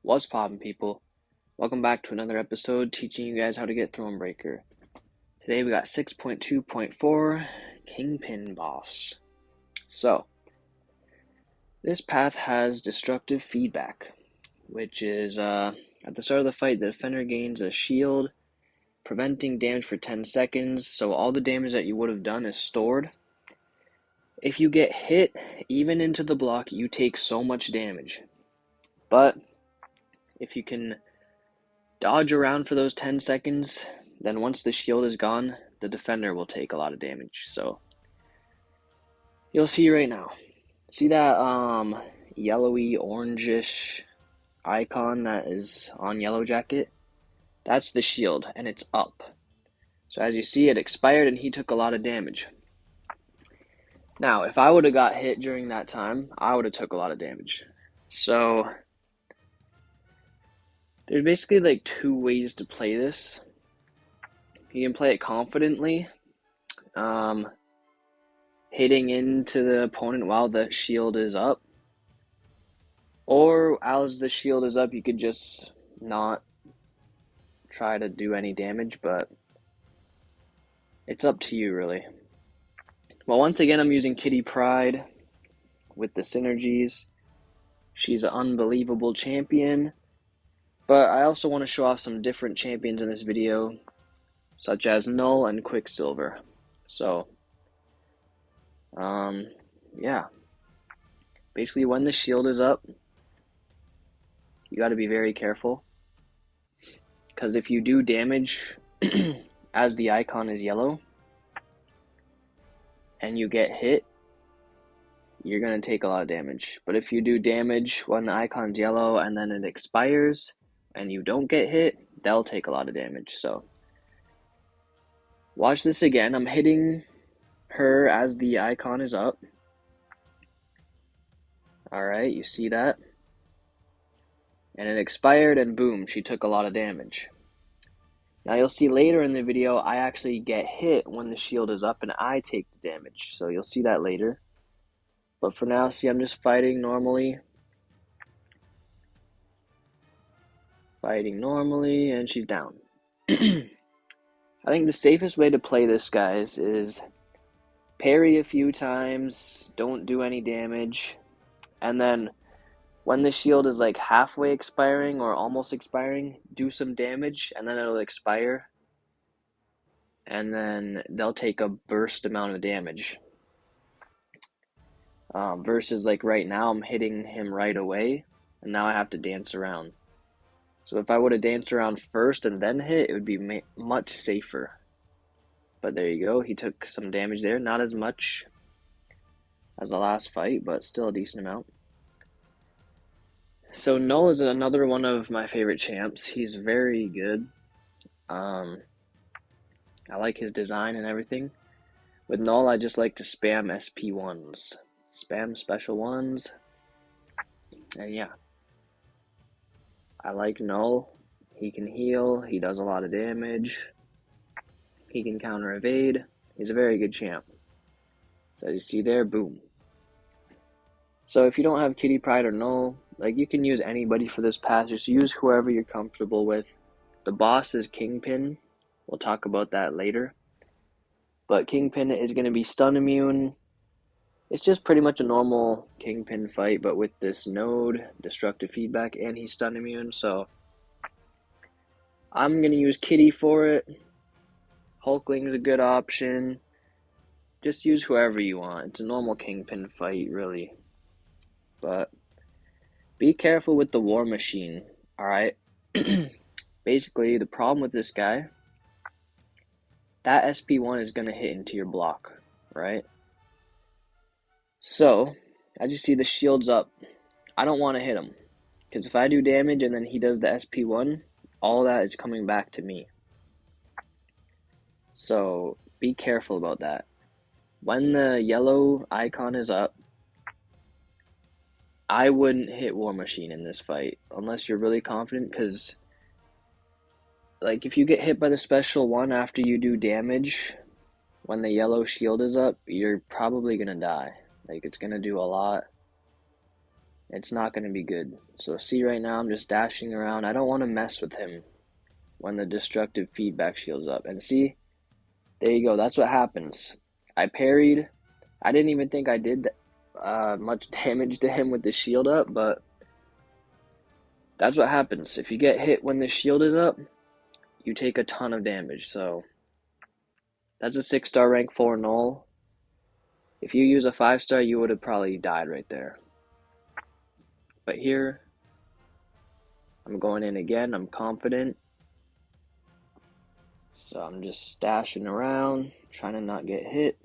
What's poppin', people? Welcome back to another episode teaching you guys how to get Thronebreaker. Today we got 6.2.4 Kingpin Boss. So, this path has destructive feedback, which is at the start of the fight, the defender gains a shield, preventing damage for 10 seconds, so all the damage that you would have done is stored. If you get hit, even into the block, you take so much damage. But if you can dodge around for those 10 seconds, then once the shield is gone, the defender will take a lot of damage. So you'll see right now. See that yellowy orangish icon that is on Yellow Jacket? That's the shield, and it's up. So as you see, it expired and he took a lot of damage. Now, if I would have got hit during that time, I would have took a lot of damage. So there's basically like two ways to play this. You can play it confidently, hitting into the opponent while the shield is up. Or as the shield is up, you could just not try to do any damage, but it's up to you, really. Well, once again, I'm using Kitty Pryde with the synergies. She's an unbelievable champion. But I also want to show off some different champions in this video, such as Null and Quicksilver. So, yeah. Basically, when the shield is up, you got to be very careful. Because if you do damage as the icon is yellow, and you get hit, you're going to take a lot of damage. But if you do damage when the icon's yellow and then it expires, and you don't get hit, they'll take a lot of damage. So, watch this again. I'm hitting her as the icon is up. Alright, you see that? And it expired, and boom, she took a lot of damage. Now you'll see later in the video, I actually get hit when the shield is up and I take the damage. So you'll see that later. But for now, see, I'm just fighting normally. And she's down. I think the safest way to play this, guys, is parry a few times, don't do any damage, and then when the shield is like halfway expiring or almost expiring, do some damage, and then it'll expire, and then they'll take a burst amount of damage. Versus like right now, I'm hitting him right away, and now I have to dance around. So if I would have danced around first and then hit, it would be much safer. But there you go, he took some damage there, not as much as the last fight, but still a decent amount. So Null is another one of my favorite champs. He's very good. I like his design and everything. With Null, I just like to spam SP1s. Spam special ones. And yeah. I like Null. He can heal. He does a lot of damage. He can counter evade. He's a very good champ. So you see there, boom. So if you don't have Kitty Pryde or Null, like, you can use anybody for this path. Just use whoever you're comfortable with. The boss is Kingpin. We'll talk about that later. But Kingpin is going to be stun immune. It's just pretty much a normal Kingpin fight, but with this node, destructive feedback, and he's stun immune. So I'm going to use Kitty for it. Hulkling's a good option. Just use whoever you want. It's a normal Kingpin fight, really. But be careful with the War Machine, alright? Basically, the problem with this guy, that SP1 is going to hit into your block, right? So, as you see, the shield's up. I don't want to hit him, because if I do damage and then he does the SP1, all that is coming back to me. So, be careful about that. When the yellow icon is up, I wouldn't hit War Machine in this fight, unless you're really confident, because, like, if you get hit by the special one after you do damage, when the yellow shield is up, you're probably going to die. Like, it's going to do a lot. it's not going to be good. So see, right now I'm just dashing around. I don't want to mess with him when the destructive feedback shield's up. And see, there you go. That's what happens. I parried. I didn't even think I did much damage to him with the shield up, but that's what happens. If you get hit when the shield is up, you take a ton of damage. So that's a 6-star rank 4 Null. If you use a 5-star, you would have probably died right there. But here, I'm going in again. I'm confident. So I'm just stashing around, trying to not get hit.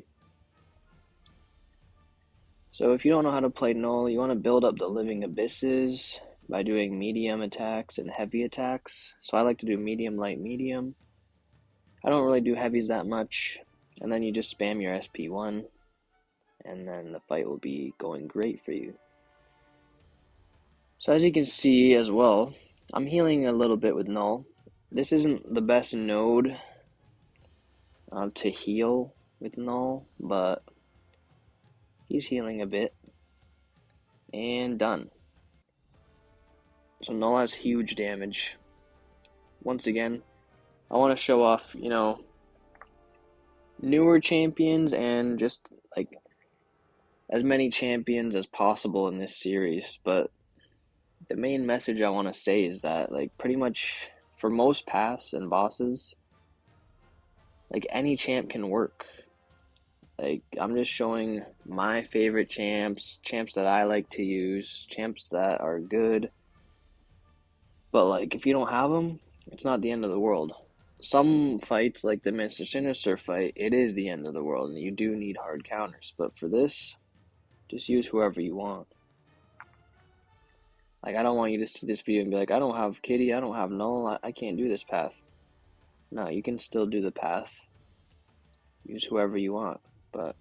So if you don't know how to play Null, you want to build up the living abysses by doing medium attacks and heavy attacks. So I like to do medium, light, medium. I don't really do heavies that much. And then you just spam your SP1, and then the fight will be going great for you. So as you can see as well, I'm healing a little bit with Null. This isn't the best node to heal with Null, but he's healing a bit. And done. So Null has huge damage. Once again, I want to show off, newer champions and just like as many champions as possible in this series. But the main message I want to say is that like pretty much for most paths and bosses, like any champ can work. Like I'm just showing my favorite champs that I like to use, champs that are good. But like if you don't have them, it's not the end of the world. Some fights, like the Mr. Sinister fight, it is the end of the world, and you do need hard counters. But for this, just use whoever you want. Like, I don't want you to see this video and be like, I don't have Kitty, I don't have Null, I can't do this path. No, you can still do the path. Use whoever you want. But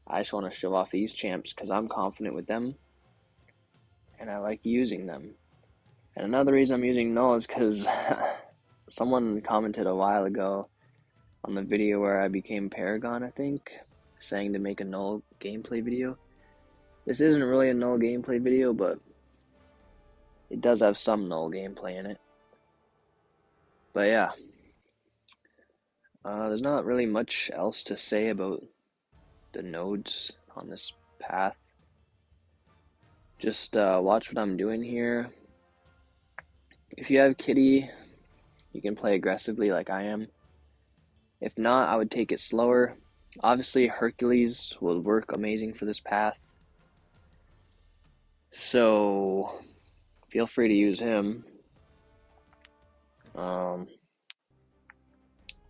I just want to show off these champs because I'm confident with them, and I like using them. And another reason I'm using Null is because someone commented a while ago on the video where I became Paragon, I think, saying to make a Null gameplay video. This isn't really a Null gameplay video, but it does have some Null gameplay in it. But yeah, there's not really much else to say about the nodes on this path. Just watch what I'm doing here. If you have Kitty, you can play aggressively like I am. If not, I would take it slower. Obviously, Hercules will work amazing for this path. So, feel free to use him.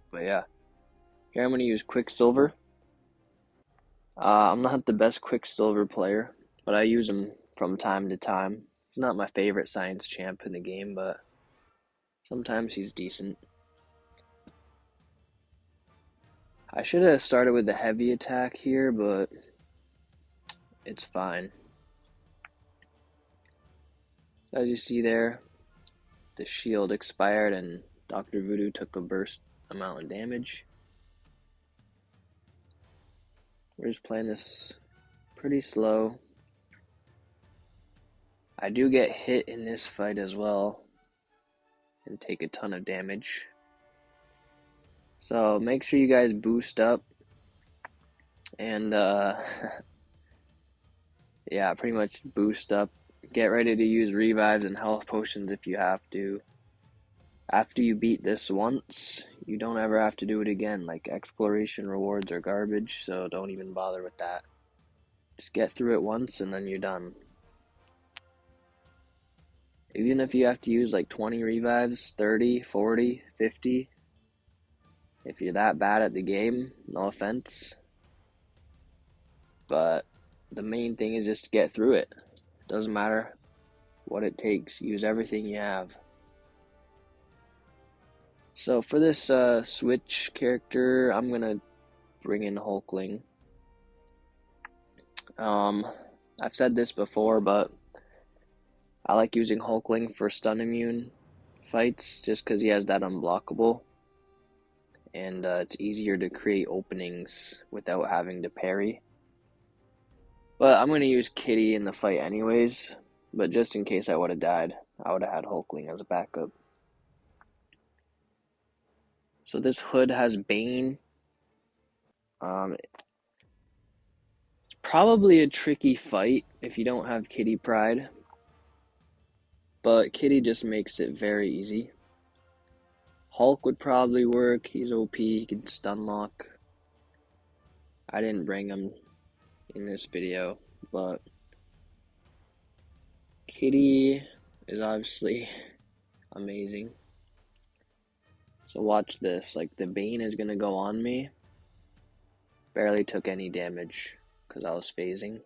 But yeah, here I'm going to use Quicksilver. I'm not the best Quicksilver player, but I use him from time to time. He's not my favorite science champ in the game, but sometimes he's decent. I should have started with the heavy attack here, but it's fine. As you see there, the shield expired and Dr. Voodoo took a burst amount of damage. We're just playing this pretty slow. I do get hit in this fight as well and take a ton of damage. So make sure you guys boost up and yeah, pretty much boost up. Get ready to use revives and health potions if you have to. After you beat this once, you don't ever have to do it again. Like, exploration rewards are garbage, so don't even bother with that. Just get through it once and then you're done. Even if you have to use like 20 revives, 30, 40, 50, if you're that bad at the game, no offense. But the main thing is just to get through it. Doesn't matter what it takes. Use everything you have. So for this switch character, I'm going to bring in Hulkling. I've said this before, but I like using Hulkling for stun immune fights just because he has that unblockable. And it's easier to create openings without having to parry. But I'm going to use Kitty in the fight anyways. But just in case I would have died, I would have had Hulkling as a backup. So this hood has Bane. It's probably a tricky fight if you don't have Kitty Pride. But Kitty just makes it very easy. Hulk would probably work. He's OP. He can stun lock. I didn't bring him in this video, but Kitty is obviously amazing. So watch this. Like, the Bane is going to go on me. Barely took any damage because I was phasing.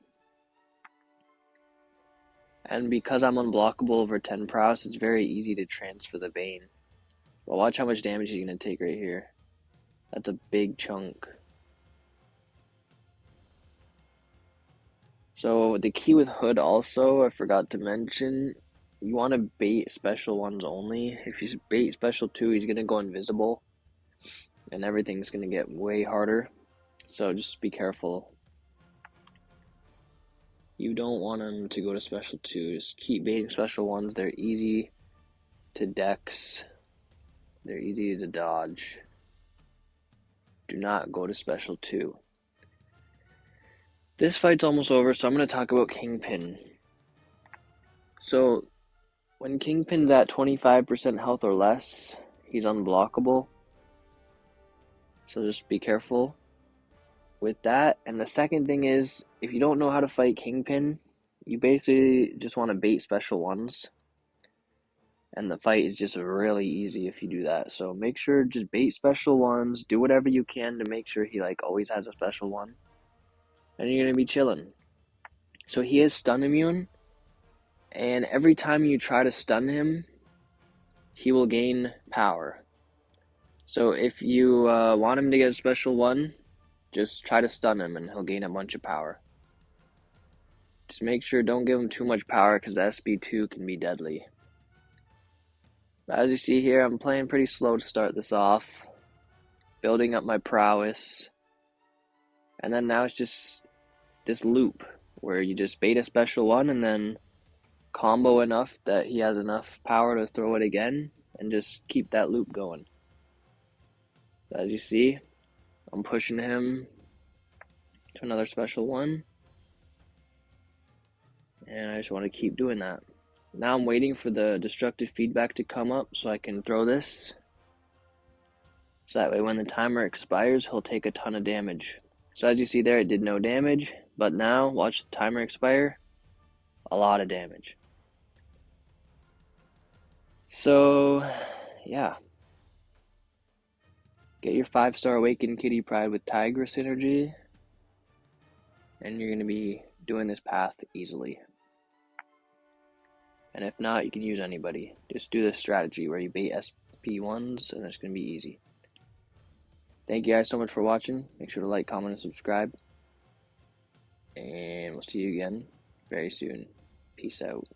And because I'm unblockable over 10 prowess, it's very easy to transfer the Bane. But watch how much damage he's going to take right here. That's a big chunk. So the key with Hood also, I forgot to mention, you want to bait special ones only. If you bait special 2, he's going to go invisible. And everything's going to get way harder. So just be careful. You don't want him to go to special 2. Just keep baiting special ones. They're easy to dex. They're easy to dodge. Do not go to special 2. This fight's almost over, so I'm going to talk about Kingpin. So, when Kingpin's at 25% health or less, he's unblockable. So just be careful with that. And the second thing is, if you don't know how to fight Kingpin, you basically just want to bait special ones. And the fight is just really easy if you do that. So make sure just bait special ones, do whatever you can to make sure he like always has a special one. And you're going to be chilling. So he is stun immune. And every time you try to stun him, he will gain power. So if you want him to get a special one, just try to stun him and he'll gain a bunch of power. Just make sure don't give him too much power because the SB2 can be deadly. But as you see here, I'm playing pretty slow to start this off. Building up my prowess. And then now it's just this loop where you just bait a special one and then combo enough that he has enough power to throw it again and just keep that loop going. As you see, I'm pushing him to another special one. And I just want to keep doing that. Now I'm waiting for the destructive feedback to come up so I can throw this. So that way when the timer expires, he'll take a ton of damage. So as you see there, it did no damage. But now, watch the timer expire. A lot of damage. So, yeah. Get your 5-star Awakened Kitty Pride with Tigress Energy. And you're going to be doing this path easily. And if not, you can use anybody. Just do this strategy where you bait SP1s and it's going to be easy. Thank you guys so much for watching. Make sure to like, comment, and subscribe. And we'll see you again very soon. Peace out.